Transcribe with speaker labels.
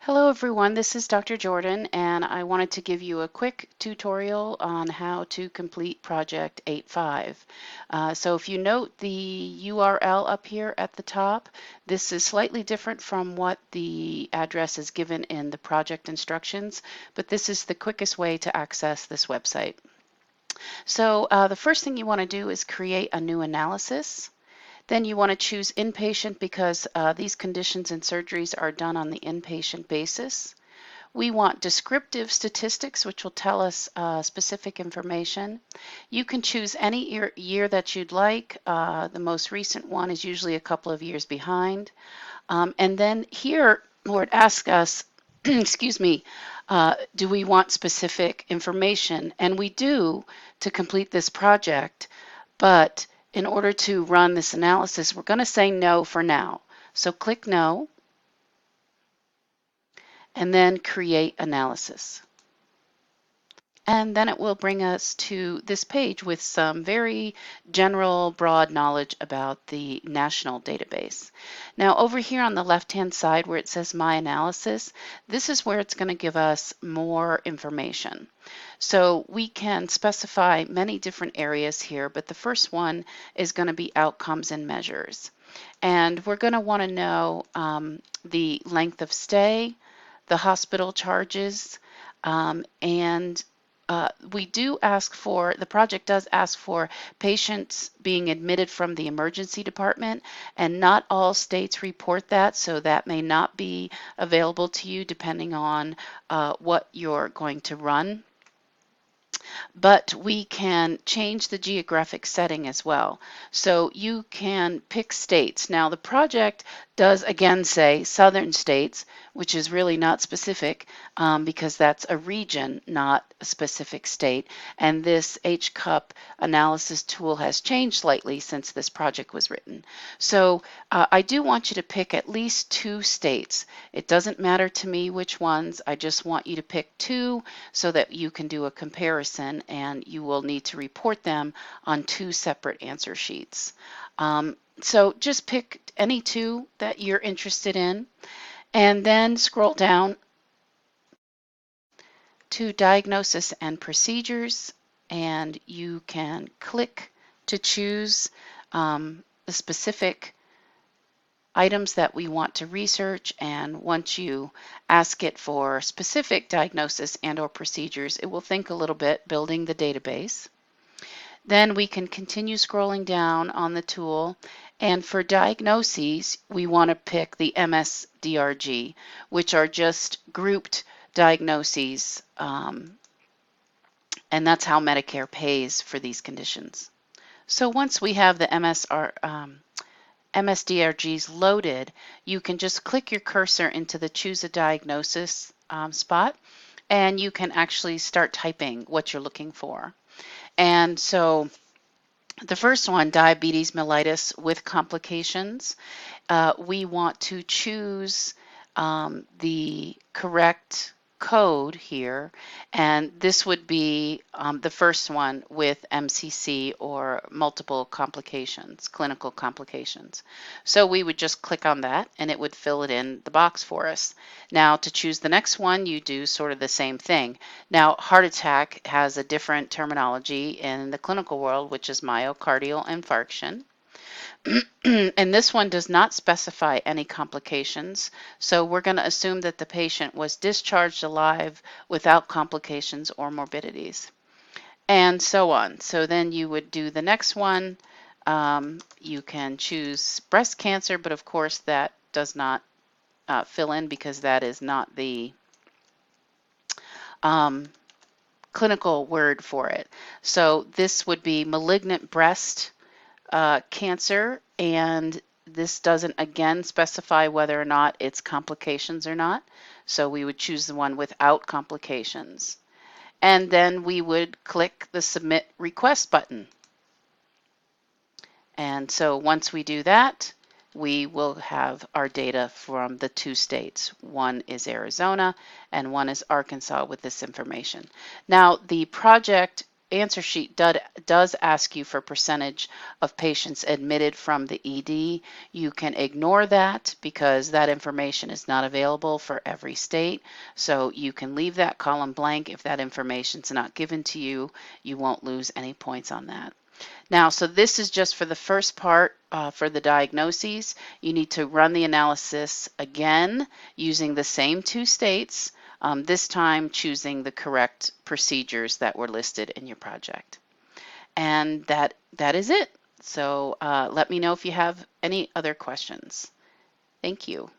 Speaker 1: Hello everyone, this is Dr. Jordan and I wanted to give you a quick tutorial on how to complete Project 8.5. So if you note the URL up here at the top, this is slightly different from what the address is given in the project instructions, but this is the quickest way to access this website. So the first thing you want to do is create a new analysis. Then you want to choose inpatient because these conditions and surgeries are done on the inpatient basis. We want descriptive statistics, which will tell us specific information. You can choose any year that you'd like. The most recent one is usually a couple of years behind. And then here, where it asks us, excuse me, do we want specific information? And we do to complete this project, but in order to run this analysis, we're going to say no for now. So click no, and then create analysis. And then it will bring us to this page with some very general, broad knowledge about the national database. Now, over here on the left-hand side where it says My Analysis, this is where it's going to give us more information. So we can specify many different areas here, but the first one is going to be outcomes and measures. And we're going to want to know the length of stay, the hospital charges, and we do ask for, the project does ask for patients being admitted from the emergency department, and not all states report that, so that may not be available to you depending on what you're going to run. But we can change the geographic setting as well. So you can pick states. Now the project does again say southern states, which is really not specific because that's a region, not a specific state. And this HCUP analysis tool has changed slightly since this project was written. So I do want you to pick at least 2 states. It doesn't matter to me which ones. I just want you to pick 2 so that you can do a comparison, and you will need to report them on 2 separate answer sheets. So just pick any 2 that you're interested in, and then scroll down to Diagnosis and Procedures, and you can click to choose the specific items that we want to research, and once you ask it for specific diagnosis and or procedures, it will think a little bit building the database. Then we can continue scrolling down on the tool, and for diagnoses we want to pick the MSDRG, which are just grouped diagnoses, and that's how Medicare pays for these conditions. So once we have the MSDRGs loaded, you can just click your cursor into the Choose a Diagnosis spot, and you can actually start typing what you're looking for. And so the first one, diabetes mellitus with complications, we want to choose the correct code here, and this would be the first one with MCC or multiple complications, clinical complications. So we would just click on that and it would fill it in the box for us. Now to choose the next one, you do sort of the same thing. Now heart attack has a different terminology in the clinical world, which is myocardial infarction. And this one does not specify any complications, so we're going to assume that the patient was discharged alive without complications or morbidities, and so on. So then you would do the next one. You can choose breast cancer, but of course that does not fill in because that is not the clinical word for it. So this would be malignant breast cancer, and this doesn't again specify whether or not it's complications or not. So we would choose the one without complications. And then we would click the Submit Request button. And so once we do that, we will have our data from the 2 states. One is Arizona and one is Arkansas with this information. Now the project answer sheet does ask you for percentage of patients admitted from the ED. You can ignore that because that information is not available for every state. So you can leave that column blank. If that information is not given to you, you won't lose any points on that. Now, so this is just for the first part for the diagnoses. You need to run the analysis again using the same two states, this time choosing the correct procedures that were listed in your project. And that is it. So let me know if you have any other questions. Thank you.